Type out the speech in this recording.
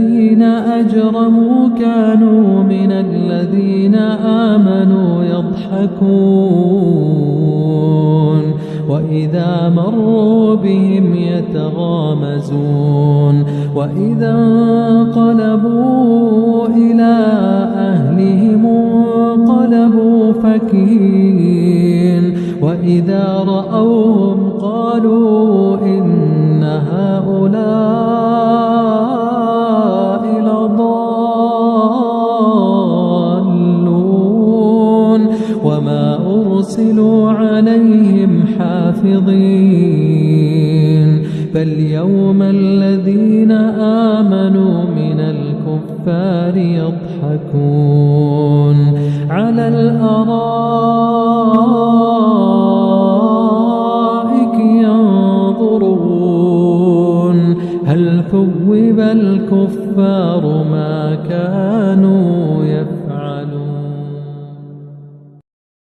الذين أجرموا كانوا من الذين آمنوا يضحكون وإذا مروا بهم يتغامزون وإذا انقلبوا إلى أهلهم انقلبوا فكهين وإذا رأوهم قالوا إن هؤلاء لضالون وما أرسلوا عليهم حافظين فاليوم الذين آمنوا من الكفار يضحكون على الأرائك ينظرون هل ثوب الكفار ما كانوا